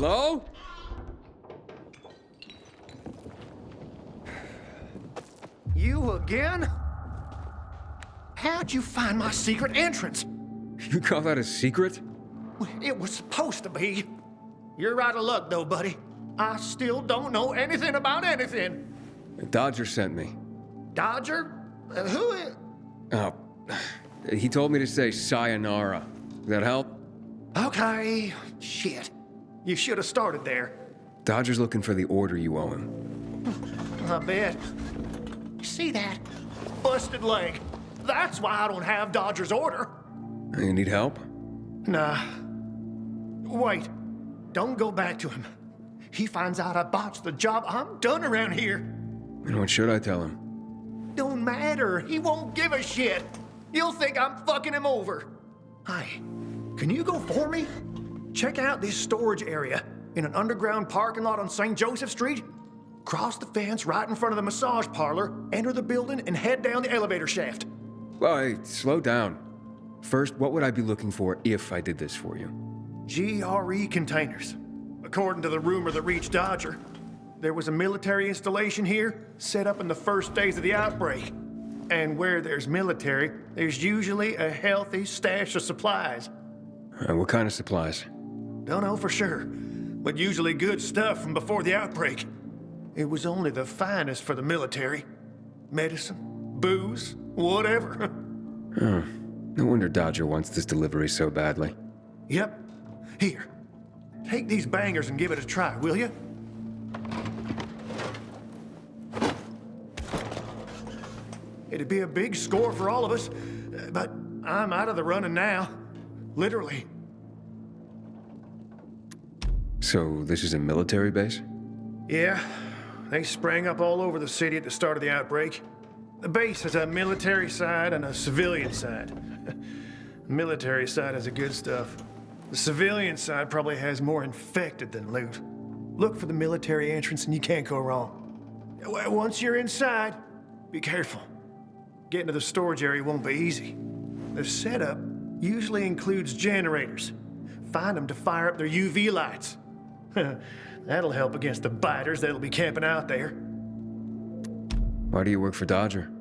Hello? You again? How'd you find my secret entrance? You call that a secret? It was supposed to be. You're out of luck, though, buddy. I still don't know anything about anything. Dodger sent me. Dodger? Who is... Oh, he told me to say sayonara. Does that help? Okay. Shit. You should have started there. Dodger's looking for the order you owe him. I bet. See that? Busted leg. That's why I don't have Dodger's order. You need help? Nah. Wait. Don't go back to him. He finds out I botched the job, I'm done around here. And what should I tell him? Don't matter. He won't give a shit. He'll think I'm fucking him over. Hey, can you go for me? Check out this storage area in an underground parking lot on St. Joseph Street. Cross the fence right in front of the massage parlor, enter the building, and head down the elevator shaft. Well, hey, slow down. First, what would I be looking for if I did this for you? GRE containers. According to the rumor that reached Dodger, there was a military installation here set up in the first days of the outbreak. And where there's military, there's usually a healthy stash of supplies. What kind of supplies? Don't know for sure, but usually good stuff from before the outbreak. It was only the finest for the military. Medicine, booze, whatever. Oh, no wonder Dodger wants this delivery so badly. Yep. Here. Take these bangers and give it a try, will you? It'd be a big score for all of us, but I'm out of the running now. Literally. So, this is a military base? Yeah, they sprang up all over the city at the start of the outbreak. The base has a military side and a civilian side. The military side has the good stuff. The civilian side probably has more infected than loot. Look for the military entrance and you can't go wrong. Once you're inside, be careful. Getting to the storage area won't be easy. The setup usually includes generators. Find them to fire up their UV lights. That'll help against the biters that'll be camping out there. Why do you work for Dodger?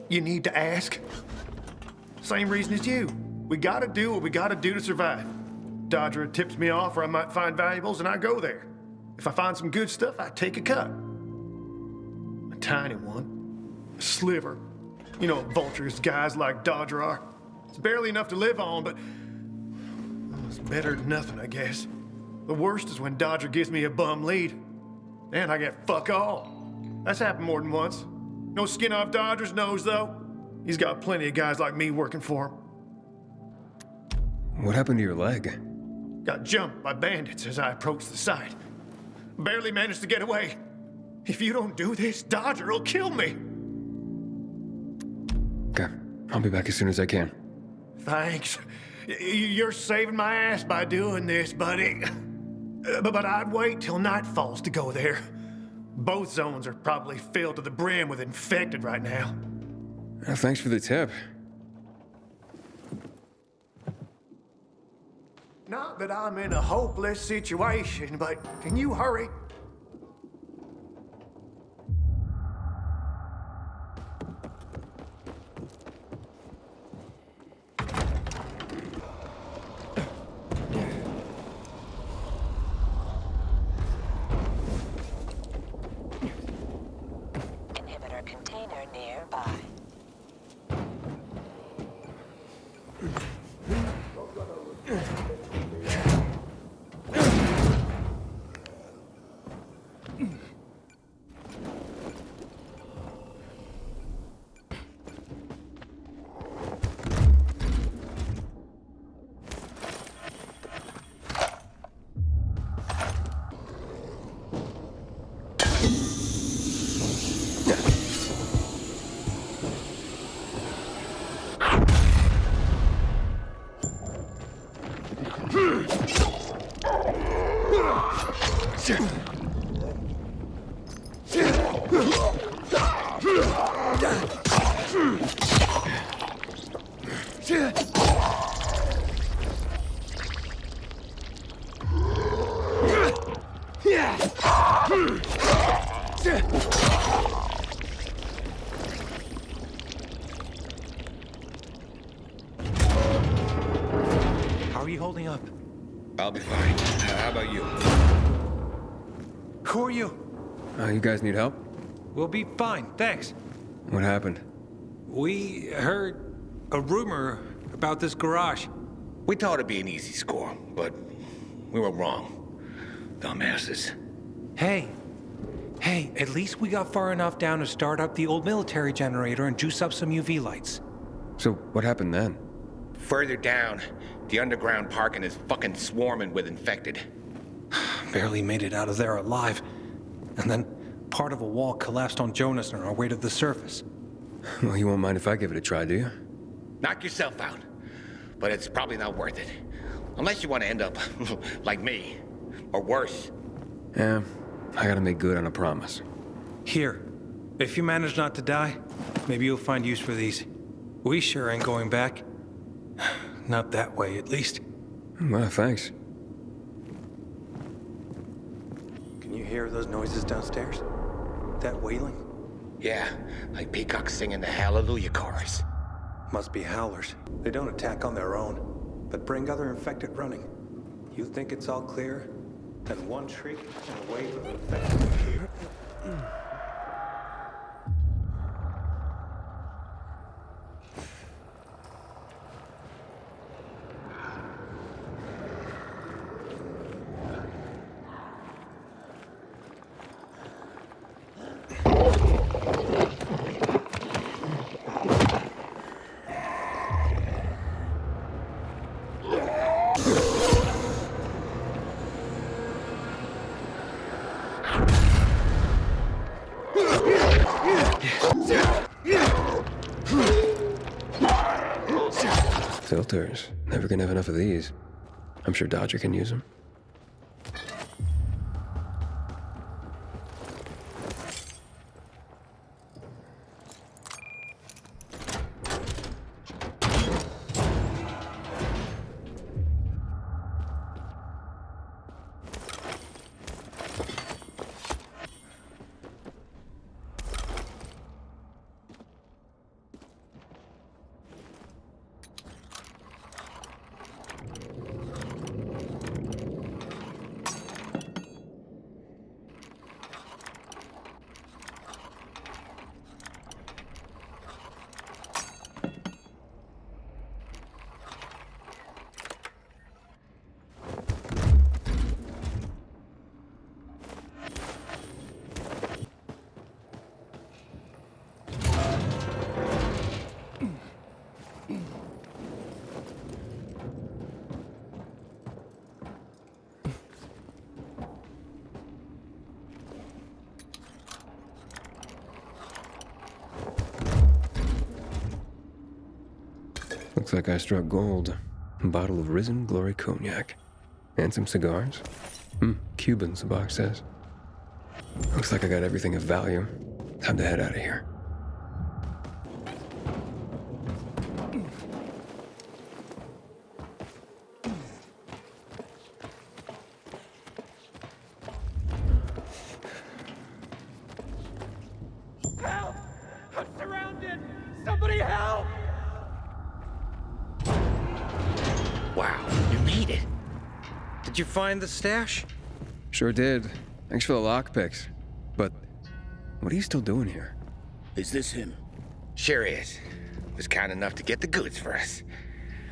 You need to ask. Same reason as you. We gotta do what we gotta do to survive. Dodger tips me off where I might find valuables and I go there. If I find some good stuff, I take a cut. A tiny one. A sliver. You know what vultures guys like Dodger are. It's barely enough to live on, but it's better than nothing, I guess. The worst is when Dodger gives me a bum lead. And I get fuck all. That's happened more than once. No skin off Dodger's nose, though. He's got plenty of guys like me working for him. What happened to your leg? Got jumped by bandits as I approached the site. Barely managed to get away. If you don't do this, Dodger will kill me. Okay, I'll be back as soon as I can. Thanks. You're saving my ass by doing this, buddy. But I'd wait till night falls to go there. Both zones are probably filled to the brim with infected right now. Thanks for the tip. Not that I'm in a hopeless situation, but can you hurry? Inhibitor container nearby. How are you holding up? I'll be fine. How about you? Who are you? You guys need help? We'll be fine, thanks. What happened? We heard a rumor about this garage. We thought it'd be an easy score, but we were wrong. Dumbasses. Hey, at least we got far enough down to start up the old military generator and juice up some UV lights. So, what happened then? Further down, the underground parking is fucking swarming with infected. Barely made it out of there alive. And then part of a wall collapsed on Jonas on our way to the surface. Well, you won't mind if I give it a try, do you? Knock yourself out. But it's probably not worth it. Unless you want to end up like me. Or worse. Yeah, I gotta make good on a promise. Here, if you manage not to die, maybe you'll find use for these. We sure ain't going back. Not that way, at least. Well, thanks. Can you hear those noises downstairs? That wailing? Yeah, like peacocks singing the Hallelujah chorus. Must be howlers. They don't attack on their own, but bring other infected running. You think it's all clear? Then one shriek and a wave of infected. Filters. Never gonna have enough of these. I'm sure Dodger can use them. Looks like I struck gold. A bottle of Risen Glory Cognac. And some cigars. Cubans, the box says. Looks like I got everything of value. Time to head out of here. Help! I'm surrounded! Somebody help! Wow, you made it. Did you find the stash? Sure did. Thanks for the lockpicks. But what are you still doing here? Is this him? Sure is. Was kind enough to get the goods for us.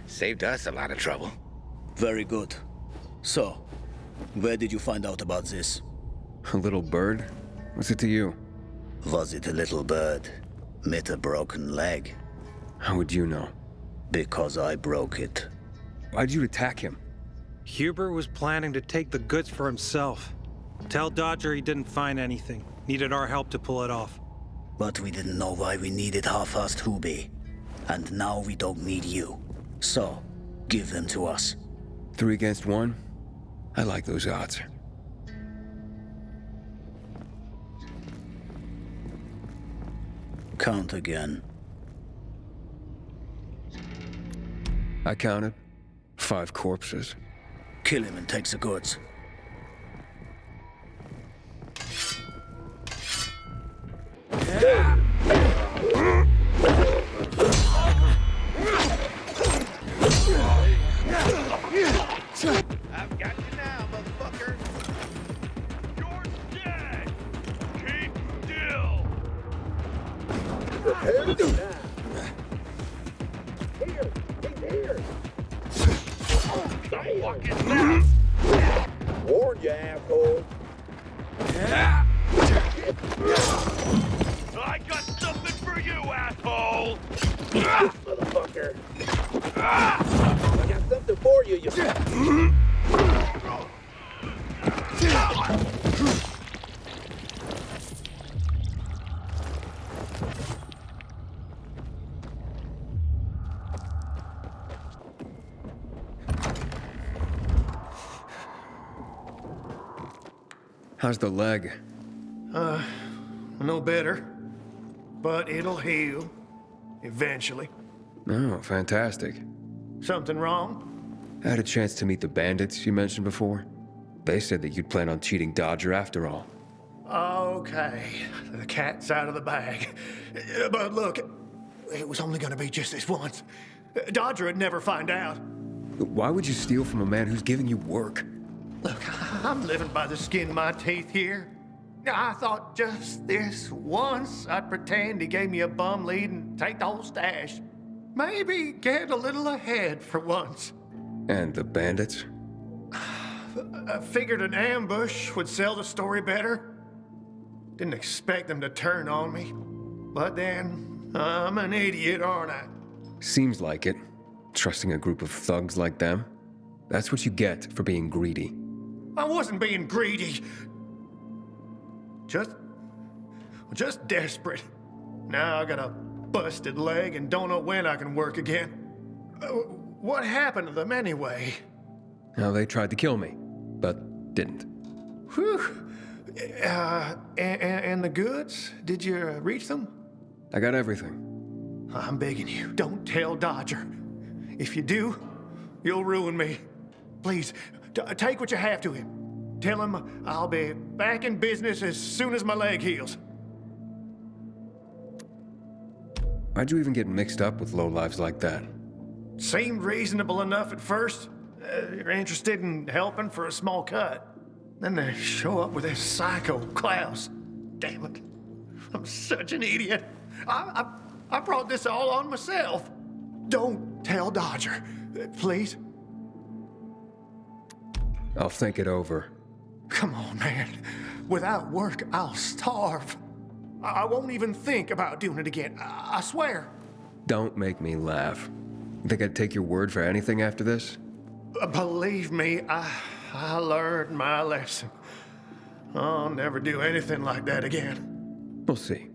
Saved us a lot of trouble. Very good. So, where did you find out about this? A little bird? What's it to you? Was it a little bird? With a broken leg? How would you know? Because I broke it. Why'd you attack him? Hubert was planning to take the goods for himself. Tell Dodger he didn't find anything. Needed our help to pull it off. But we didn't know why we needed half-assed Hubie. And now we don't need you. So, give them to us. 3 against 1? I like those odds. Count again. I counted 5 corpses. Kill him and take the goods. Warned you, asshole. I got something for you, asshole! Motherfucker. I got something for you, you... How's the leg? No better. But it'll heal. Eventually. Oh, fantastic. Something wrong? I had a chance to meet the bandits you mentioned before. They said that you'd plan on cheating Dodger after all. Okay. The cat's out of the bag. But look, it was only gonna be just this once. Dodger would never find out. Why would you steal from a man who's giving you work? Look, I'm living by the skin of my teeth here. I thought just this once I'd pretend he gave me a bum lead and take the whole stash. Maybe get a little ahead for once. And the bandits? I figured an ambush would sell the story better. Didn't expect them to turn on me. But then, I'm an idiot, aren't I? Seems like it. Trusting a group of thugs like them. That's what you get for being greedy. I wasn't being greedy. Just desperate. Now I got a busted leg and don't know when I can work again. What happened to them anyway? Now, they tried to kill me, but didn't. Whew. And the goods? Did you reach them? I got everything. I'm begging you, don't tell Dodger. If you do, you'll ruin me. Please, take what you have to him. Tell him I'll be back in business as soon as my leg heals. Why'd you even get mixed up with lowlives like that? Seemed reasonable enough at first. You're interested in helping for a small cut. Then they show up with this psycho Klaus. Damn it. I'm such an idiot. I brought this all on myself. Don't tell Dodger, please. I'll think it over. Come on, man. Without work, I'll starve. I won't even think about doing it again. I swear. Don't make me laugh. You think I'd take your word for anything after this? Believe me, I learned my lesson. I'll never do anything like that again. We'll see.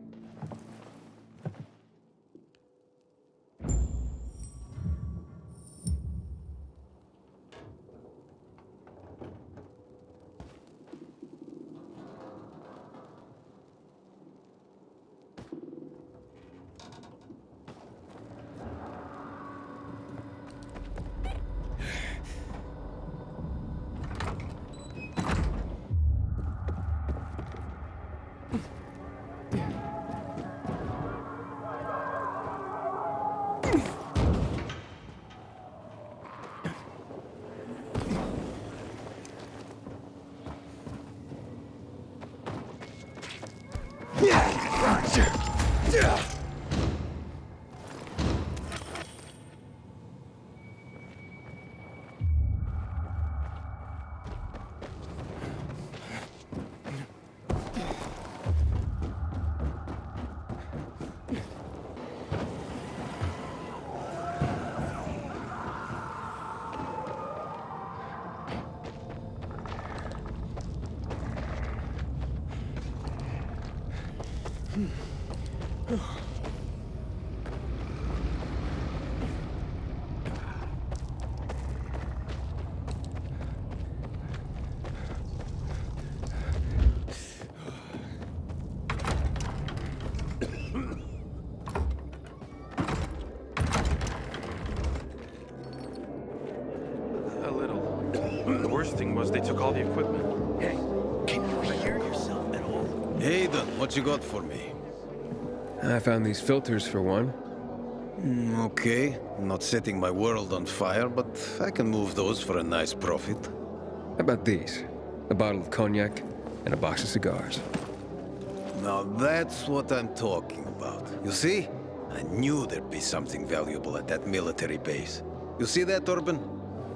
A little. The worst thing was they took all the equipment. Hey, can you hear yourself at all? Hayden, what you got for me? I found these filters for one. Okay, I'm not setting my world on fire, but I can move those for a nice profit. How about these? A bottle of cognac and a box of cigars. Now that's what I'm talking about. You see? I knew there'd be something valuable at that military base. You see that, Urban?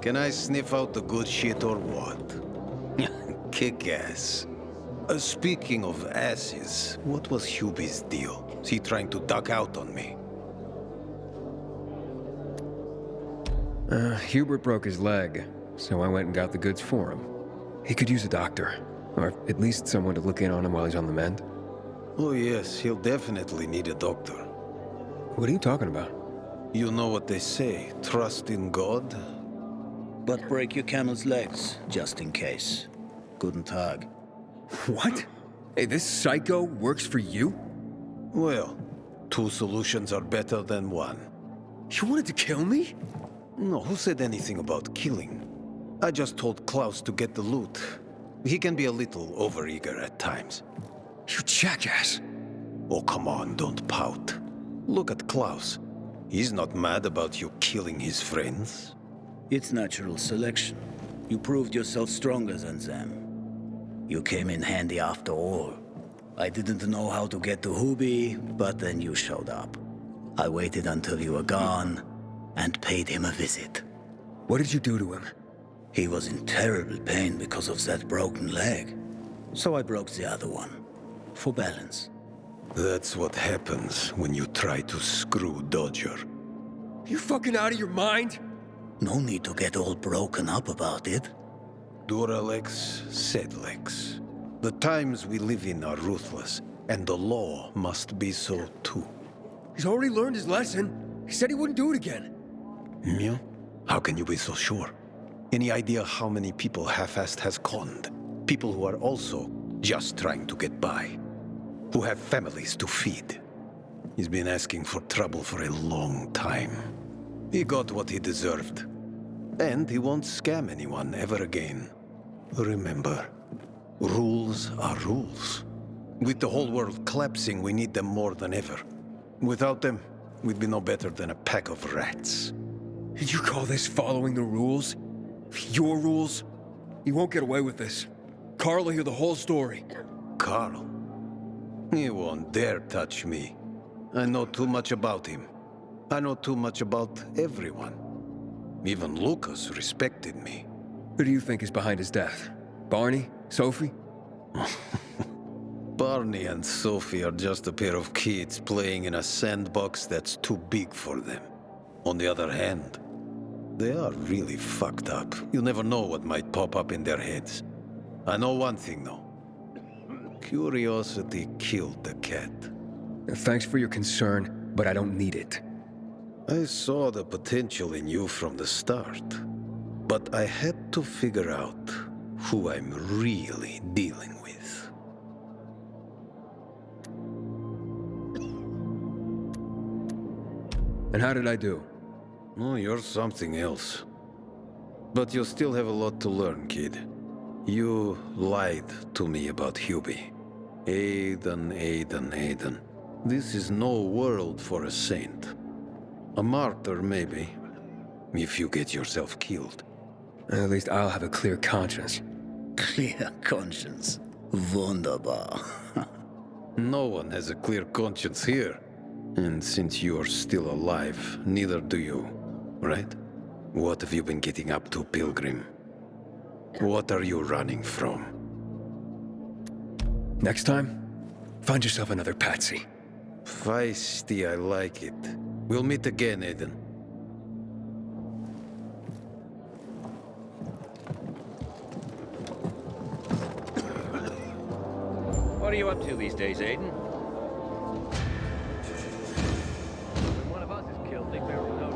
Can I sniff out the good shit or what? Kick ass. Speaking of asses, what was Hubie's deal? Is he trying to duck out on me? Hubert broke his leg, so I went and got the goods for him. He could use a doctor, or at least someone to look in on him while he's on the mend. Oh yes, he'll definitely need a doctor. What are you talking about? You know what they say, trust in God? But break your camel's legs, just in case. Guten Tag. What? Hey, this psycho works for you? Well, two solutions are better than one. You wanted to kill me? No, who said anything about killing? I just told Klaus to get the loot. He can be a little overeager at times. You jackass. Oh, come on, don't pout. Look at Klaus. He's not mad about you killing his friends. It's natural selection. You proved yourself stronger than them. You came in handy after all. I didn't know how to get to Hubie, but then you showed up. I waited until you were gone, and paid him a visit. What did you do to him? He was in terrible pain because of that broken leg. So I broke the other one. For balance. That's what happens when you try to screw Dodger. You fucking out of your mind? No need to get all broken up about it. Duralex, Sedlex. The times we live in are ruthless, and the law must be so too. He's already learned his lesson. He said he wouldn't do it again. Yeah? How can you be so sure? Any idea how many people Half-Assed has conned? People who are also just trying to get by. Who have families to feed. He's been asking for trouble for a long time. He got what he deserved. And he won't scam anyone ever again. Remember, rules are rules. With the whole world collapsing, we need them more than ever. Without them, we'd be no better than a pack of rats. Did you call this following the rules? Your rules? You won't get away with this. Carl will hear the whole story. Carl? He won't dare touch me. I know too much about him. I know too much about everyone. Even Lucas respected me. Who do you think is behind his death? Barney? Sophie? Barney and Sophie are just a pair of kids playing in a sandbox that's too big for them. On the other hand, they are really fucked up. You never know what might pop up in their heads. I know one thing, though. Curiosity killed the cat. Thanks for your concern, but I don't need it. I saw the potential in you from the start, but I had to figure out who I'm really dealing with. And how did I do? Oh, you're something else. But you still have a lot to learn, kid. You lied to me about Hubie. Aiden. This is no world for a saint. A martyr, maybe, if you get yourself killed. At least I'll have a clear conscience. Clear conscience. Wunderbar. No one has a clear conscience here. And since you're still alive, neither do you, right? What have you been getting up to, Pilgrim? What are you running from? Next time, find yourself another patsy. Feisty, I like it. We'll meet again, Aiden. What are you up to these days, Aiden? When one of us is killed, they bear no